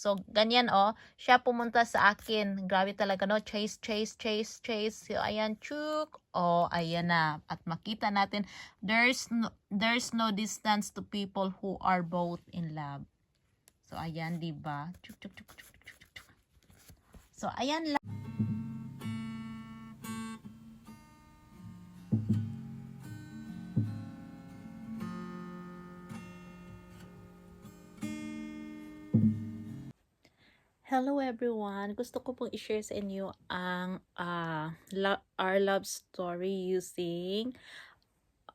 So, ganyan siya pumunta sa akin. Grabe talaga no, chase, chase, chase, chase. So, ayan, chuk. Ayan na. At makita natin, there's no distance to people who are both in love. So, ayan, diba? Chuk, chuk, chuk, chuk, chuk, chuk, chuk. So, ayan lang. Hello everyone! Gusto ko pong i-share sa inyo ang our love story using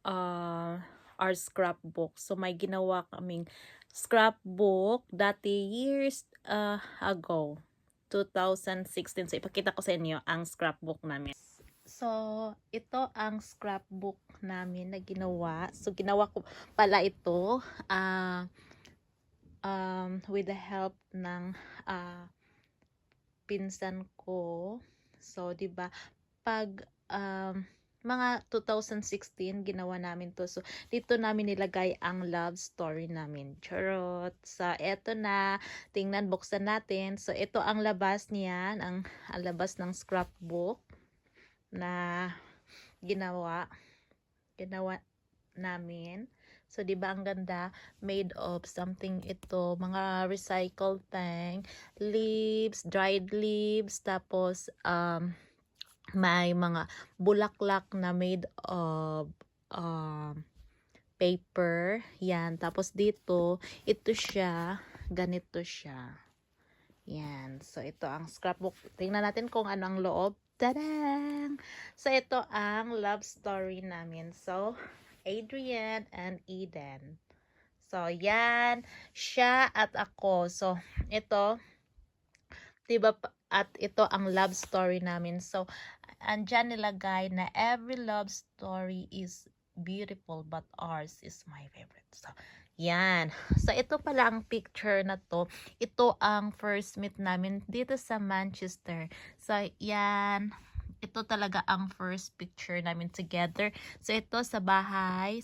our scrapbook. So may ginawa kaming scrapbook dati years ago, 2016. So ipakita ko sa inyo ang scrapbook namin. So ito ang scrapbook namin na ginawa. So ginawa ko pala ito with the help ng pinsan ko. So, 'di ba? Pag mga 2016 ginawa namin 'to. So, dito namin nilagay ang love story namin. Charot. So, eto na. Tingnan, buksan natin. So, ito ang labas niyan, ang labas ng scrapbook na ginawa namin. So, di ba ang ganda? Made of something ito. Mga recycled thing. Leaves, dried leaves. Tapos, may mga bulaklak na made of paper. Yan. Tapos dito, ito siya. Ganito siya. Yan. So, ito ang scrapbook. Tingnan natin kung ano ang loob. Tadang! So, ito ang love story namin. So, Adrian and Eden. So, yan. Siya at ako. So, ito. Diba? At ito ang love story namin. So, andyan nilagay na every love story is beautiful but ours is my favorite. So, yan. So, ito pala ang picture na to. Ito ang first meet namin dito sa Manchester. So, yan. Ito talaga ang first picture namin together. So, ito sa bahay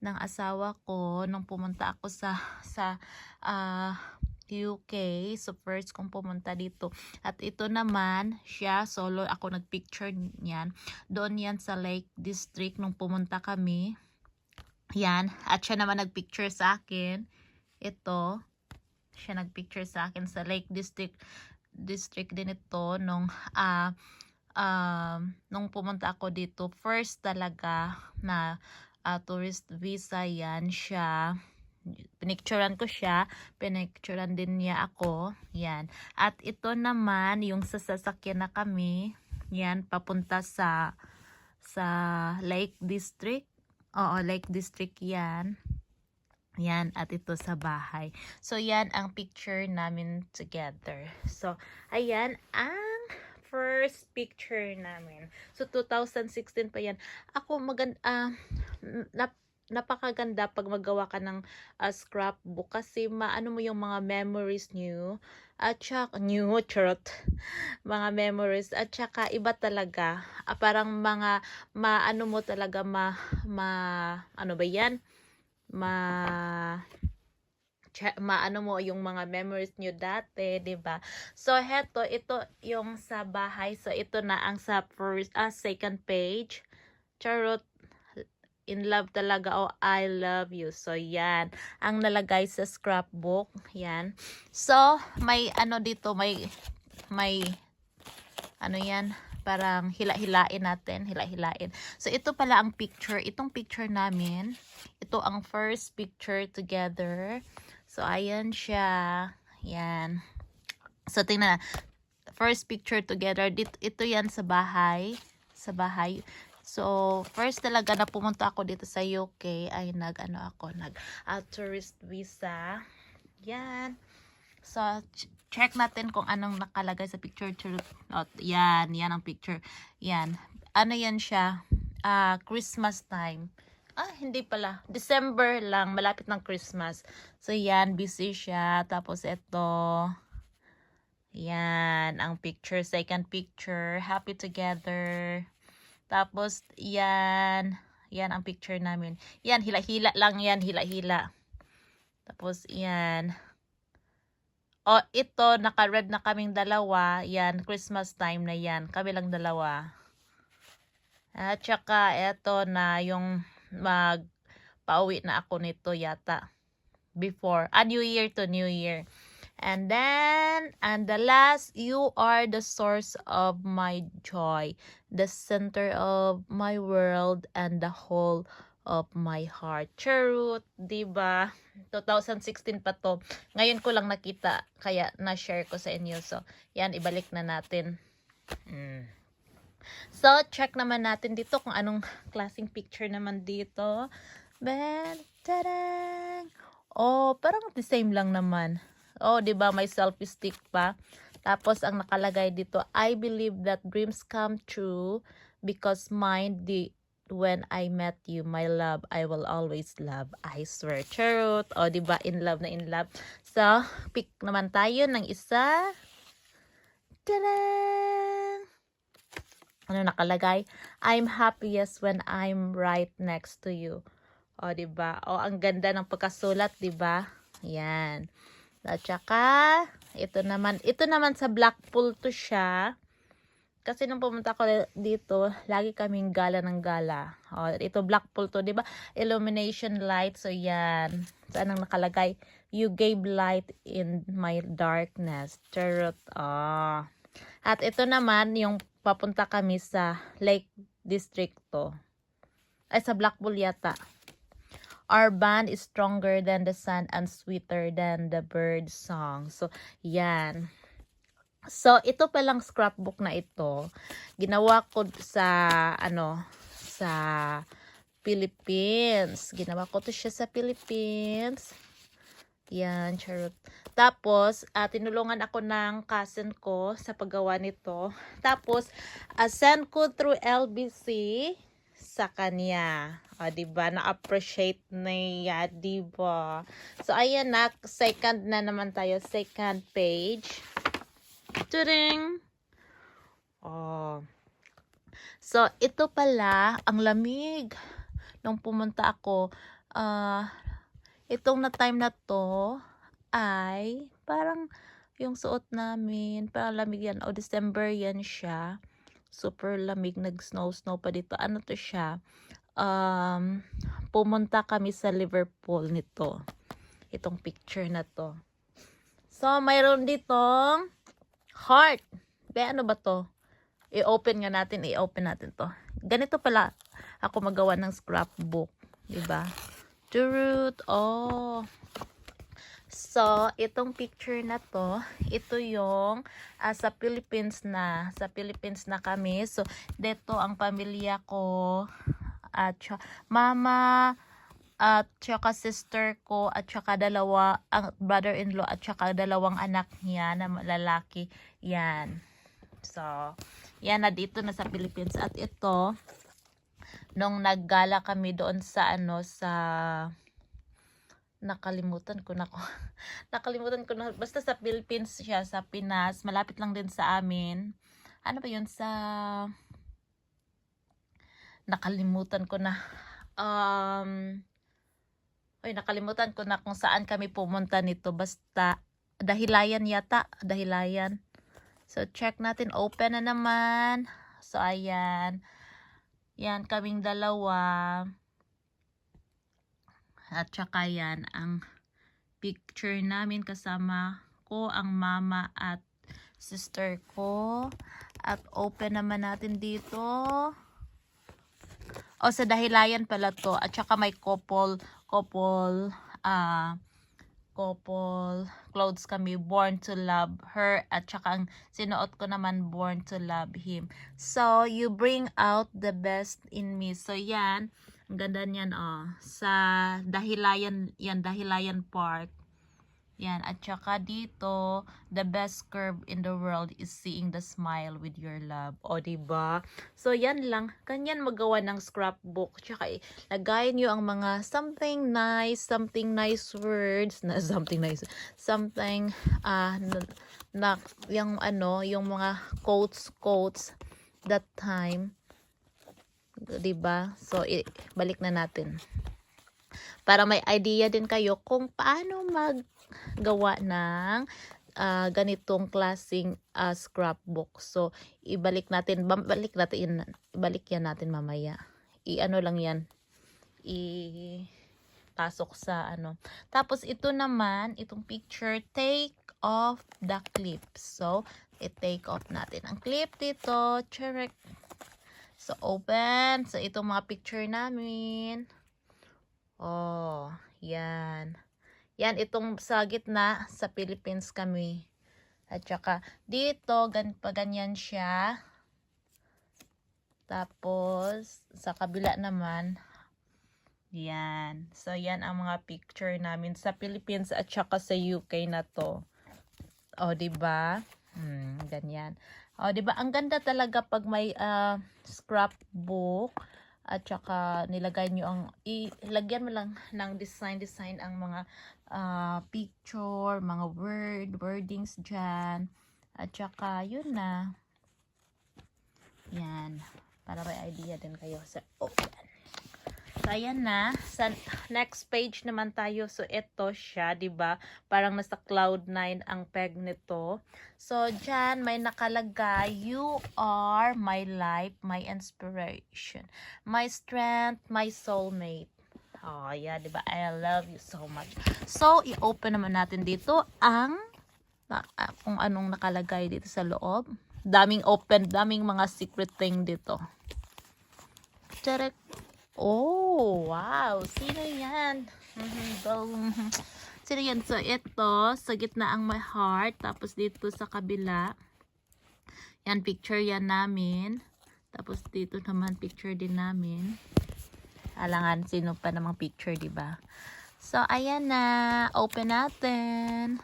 ng asawa ko nung pumunta ako sa UK. So, first kong pumunta dito. At ito naman, siya, solo ako nagpicture niyan. Doon yan sa Lake District nung pumunta kami. Yan. At siya naman nagpicture sa akin. Ito. Siya nagpicture sa akin sa Lake District din ito nung pumunta ako dito. First talaga na tourist visa yan siya. Pinicturean ko siya, pinicturean din niya ako. Yan. At ito naman yung sasakyan na kami. Yan, papunta sa Lake District. Oo, Lake District yan. Yan, at ito sa bahay. So, yan ang picture namin together. So, ayan ang first picture namin. So, 2016 pa yan. Ako, napakaganda pag magawa ka ng scrapbook kasi maano mo yung mga memories niyo at saka charot mga memories at saka iba talaga parang mga maano mo talaga ano ba yan maano mo yung mga memories nyo dati, 'di ba? So ito yung sa bahay. So ito na ang sa second page. Charot, in love talaga, I love you. So yan ang nalagay sa scrapbook. Yan. So may ano dito, may ano yan, parang hila-hilain natin, hila-hilain. So, ito pala ang picture. Itong picture namin, ito ang first picture together. So, ayan siya. Yan. So, tingnan na. First picture together. Ito yan sa bahay. Sa bahay. So, first talaga na pumunta ako dito sa UK ay tourist visa. Yan. So, check natin kung anong nakalagay sa picture. Yan ang picture. Yan. Ano yan siya? Christmas time. Hindi pala. December lang. Malapit ng Christmas. So, yan. Busy siya. Tapos, ito. Yan. Ang picture. Second picture. Happy together. Tapos, yan. Yan ang picture namin. Yan. Hila-hila lang yan. Hila-hila. Tapos, yan. O, ito, naka-red na kaming dalawa. Yan, Christmas time na yan. Kami lang dalawa. At saka, eto na yung pauwi na ako nito yata. Before. New Year to New Year. And then, and the last, you are the source of my joy, the center of my world, and the whole of my heart. Charot, diba? 2016 pa to. Ngayon ko lang nakita, kaya na-share ko sa inyo. So, yan, ibalik na natin. So, check naman natin dito kung anong klaseng picture naman dito. Ben, tadang! Oh, parang the same lang naman. Oh, 'di ba may selfie stick pa. Tapos ang nakalagay dito, I believe that dreams come true because mine did when I met you, my love, I will always love. I swear. Charot. Oh, 'di ba in love na in love. So, pick naman tayo ng isa. Tadang! Ano nakalagay? I'm happiest when I'm right next to you. O, diba? O, ang ganda ng pagkasulat, diba? Yan. At saka, ito naman sa Blackpool to siya. Kasi nung pumunta ko dito, lagi kaming gala ng gala. O, ito Blackpool to, diba? Illumination light. So, yan. Saan ang nakalagay? You gave light in my darkness. Charot. Oh. At ito naman, yung papunta kami sa Lake District to. Ay, sa Blackpool yata. Our bond is stronger than the sun and sweeter than the bird song. So, yan. So, ito palang scrapbook na ito. Ginawa ko sa, sa Philippines. Ginawa ko to siya sa Philippines. Yan, charot. Tapos, tinulungan ako ng cousin ko sa paggawa nito. Tapos, send ko through LBC sa kanya. O, diba? Na-appreciate niya, diba? So, ayan na. Second na naman tayo. Second page. Turing! Oh. So, ito pala, ang lamig. Nung pumunta ako, itong na time na to, ay, parang yung suot namin, parang lamig yan. O, December yan siya. Super lamig, nag-snow pa dito. Ano to siya? Pumunta kami sa Liverpool nito. Itong picture na to. So, mayroon ditong heart. Ano ba to? I-open natin to. Ganito pala ako magawa ng scrapbook. Diba? Truth. Oh. So, itong picture na to, ito yung sa Philippines na. Sa Philippines na kami. So, dito ang pamilya ko at mama at saka sister ko at saka ang brother-in-law at saka dalawang anak niya na lalaki. Yan. So, yan na dito na sa Philippines. At ito, nung naggala kami doon sa nakalimutan ko na. Basta sa Philippines siya, sa Pinas. Malapit lang din sa amin. Ano ba yun sa... Nakalimutan ko na. Nakalimutan ko na kung saan kami pumunta nito. Basta, Dahilayan yata. Dahilayan. So, check natin. Open na naman. So, ayan. Yan, kaming dalawa. At saka yan, ang picture namin kasama ko, ang mama at sister ko. At open naman natin dito. O, sa Dahilayan pala to. At saka may couple clothes kami, Born to Love Her. At saka ang sinuot ko naman, Born to Love Him. So, you bring out the best in me. So, yan. Ang ganda niyan, oh. Sa Dahilayan, yan, Dahilayan Park. Yan. At saka dito, the best curve in the world is seeing the smile with your love. O, diba? So, yan lang. Kanyan magawa ng scrapbook. Tsaka, lagayin nyo ang mga something nice words, yung mga quotes that time. Diba? So, balik na natin. Para may idea din kayo kung paano maggawa ng ganitong klaseng scrapbook. So, ibalik yan natin mamaya. I-ano lang yan. Pasok sa ano. Tapos, ito naman, itong picture, take off the clip. So, i-take off natin ang clip dito. Check. So, open. So, itong mga picture namin. Oh, yan. Yan, itong sa gitna, sa Philippines kami. At saka, dito, ganyan siya. Tapos, sa kabila naman, yan. So, yan ang mga picture namin sa Philippines at saka sa UK na to. O, diba? Ganyan. O, diba? Ang ganda talaga pag may scrapbook. At saka nilagay nyo ang, ilagyan mo lang ng design ang mga picture, mga wordings dyan. At saka yun na. Yan. Para may idea din kayo sa open. So, ayan na. Sa next page naman tayo. So, ito siya, diba? Parang nasa cloud 9 ang peg nito. So, dyan may nakalagay, you are my life, my inspiration, my strength, my soulmate. Oh, yeah, diba? I love you so much. So, i-open naman natin dito ang kung anong nakalagay dito sa loob. Daming open, daming mga secret thing dito. Charek. Oh, wow. Sino yan? Sino yan? So, ito, sa gitna ang my heart. Tapos, dito sa kabila. Yan, picture yan namin. Tapos, dito naman, picture din namin. Alangan, sino pa namang picture, diba? So, ayan na. Open natin.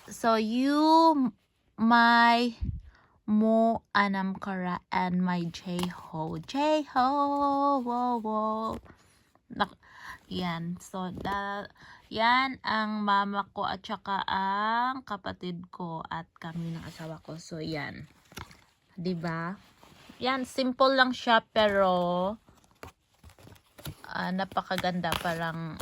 So, you, my... mo anam kara and my J-ho. Wow. Yan. So, yan ang mama ko at saka ang kapatid ko at kami ng asawa ko. So, yan. Diba? Yan. Simple lang siya pero napakaganda. Parang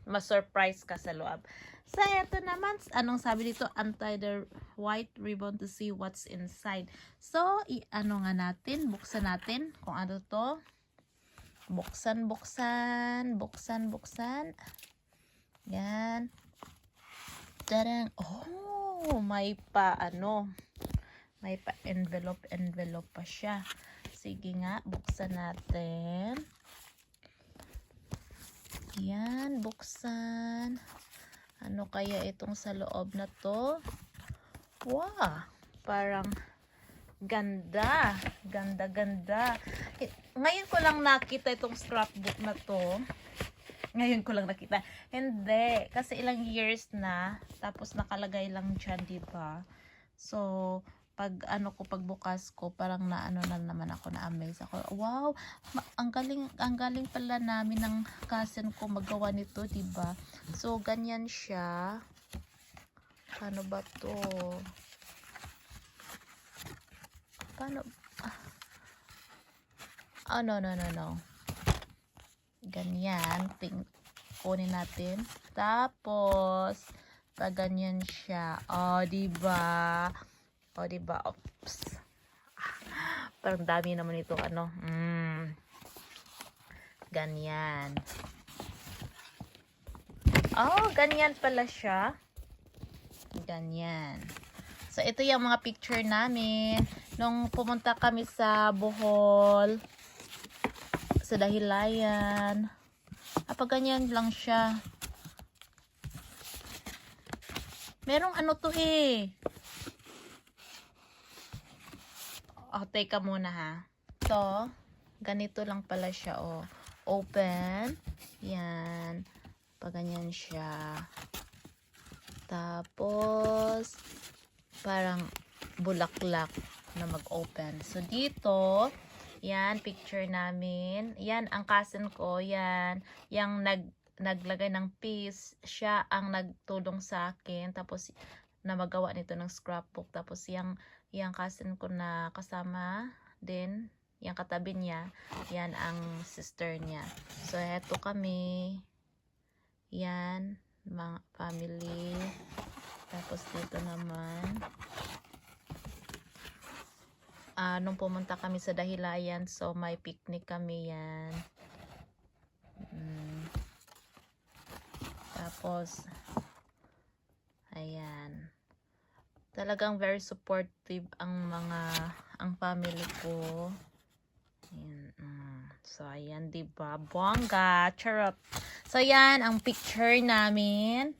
ma-surprise ka sa loob. So, ito naman, anong sabi dito? Untie the white ribbon to see what's inside. So, ano nga natin? Buksan natin kung ano to. Buksan. Yan. Tarang. Oh, may pa envelope pa siya. Sige nga, buksan natin. Yan, buksan. Ano kaya itong sa loob na to? Wow! Parang ganda. Ganda. Ngayon ko lang nakita itong scrapbook na to. Ngayon ko lang nakita. Hindi. Kasi ilang years na. Tapos nakalagay lang dyan, diba? So, pagbukas ko, parang na naman ako, na-amaze ako. Wow, ang galing pala namin ng cousin ko magawa nito, diba? So, ganyan siya. Paano ba to? Paano? Oh, no. Ganyan. Kunin natin. Tapos, ganyan siya. Oh, diba? Oops. Parang dami naman itong ganyan. Oh, ganyan pala siya. Ganyan. So, ito yung mga picture namin. Nung pumunta kami sa Bohol, sa Dahilayan. Ganyan lang siya. Merong ano to eh. Teka muna ha. So, ganito lang pala siya, oh. Open. Yan. Ganyan siya. Tapos, parang bulaklak na mag-open. So, dito, yan, picture namin. Yan, ang cousin ko, yan. Yang naglagay ng piece. Siya ang nagtulong sa akin. Tapos, na magawa nito ng scrapbook. Tapos, yung cousin ko na kasama din, yung katabi niya, yan ang sister niya. So, eto kami. Yan, mga family. Tapos dito naman, nung pumunta kami sa Dahilayan, so may picnic kami yan. Tapos, ayan. Talagang very supportive ang family ko. Ayan. So, ayan, diba? Bongga! Charot! So, yan ang picture namin.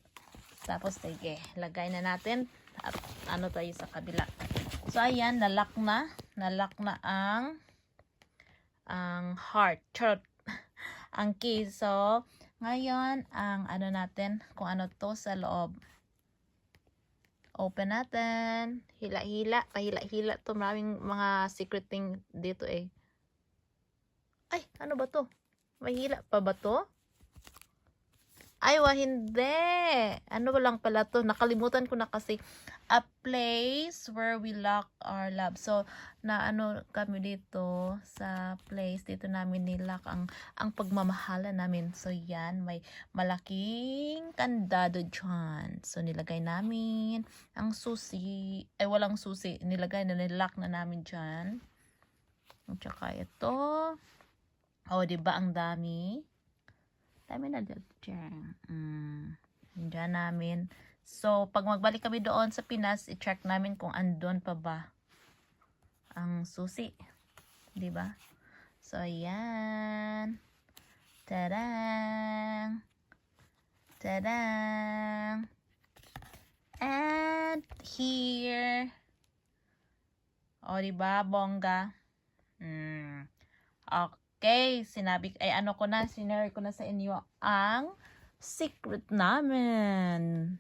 Tapos, sige, lagay na natin. At ano tayo sa kabila. So, ayan, nalock na. Nalock na ang heart. Charot! Ang key. So, ngayon, ang ano natin, kung ano to sa loob. Open natin. Hila-hila. Pahila-hila to. Maraming mga secret thing dito eh. Ay, ano ba to? May hila pa ba to? Ay, hindi. Ano ba lang pala to? Nakalimutan ko na kasi. A place where we lock our love. So, na ano kami dito sa place. Dito namin nilock ang pagmamahala namin. So, yan. May malaking kandado dyan. So, nilagay namin ang susi. Ay, walang susi. Nilagay na nilock na namin dyan. At saka ito. Oh, diba ang dami? Dami na dyan. Diyan namin. So, pag magbalik kami doon sa Pinas, i-check namin kung andun pa ba ang susi. Diba? So, ayan. Tadang! Tadang! And here. O, diba? Bongga. Okay, sinare ko na sa inyo ang secret namin.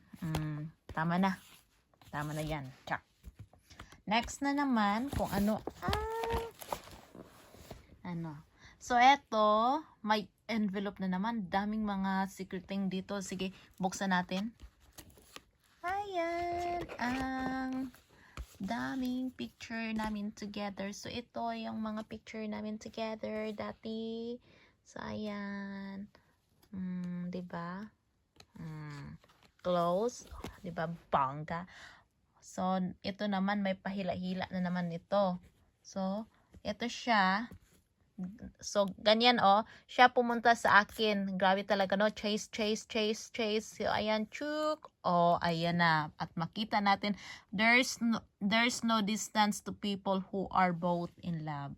Tama na. Tama na yan. Check. Next na naman, kung ano So, eto, may envelope na naman. Daming mga secret thing dito. Sige, buksan natin. Ayan, ang daming picture namin together. So, ito yung mga picture namin together dati. So, ayan. Diba? Close. Diba? Bongga. So, ito naman, may pahila-hila na naman ito. So, ito siya. So, ganyan siya pumunta sa akin. Grabe talaga, no? Chase. So, ayan, chuk. Ayan na. At makita natin, there's no distance to people who are both in love.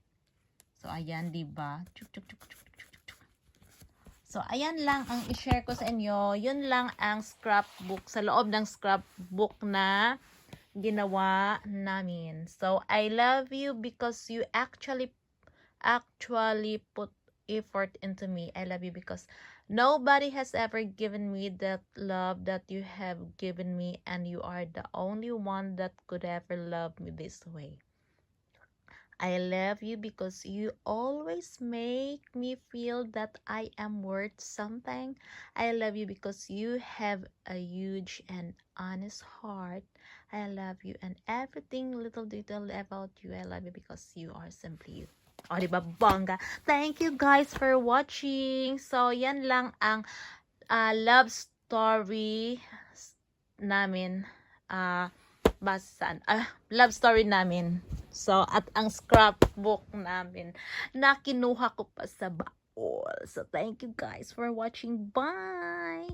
So, ayan, diba? Chuk. So, ayan lang ang i-share ko sa inyo. Yun lang ang scrapbook. Sa loob ng scrapbook na ginawa namin. So, I love you because you actually put effort into me. I love you because nobody has ever given me that love that you have given me, and you are the only one that could ever love me this way. I love you because you always make me feel that I am worth something. I love you because you have a huge and honest heart. I love you and everything little detail about you. I love you because you are simply you. Diba, bongga? Thank you guys for watching. So, yan lang ang love story namin. Love story namin. So, at ang scrapbook namin na kinuha ko pa sa baol. So, thank you guys for watching. Bye!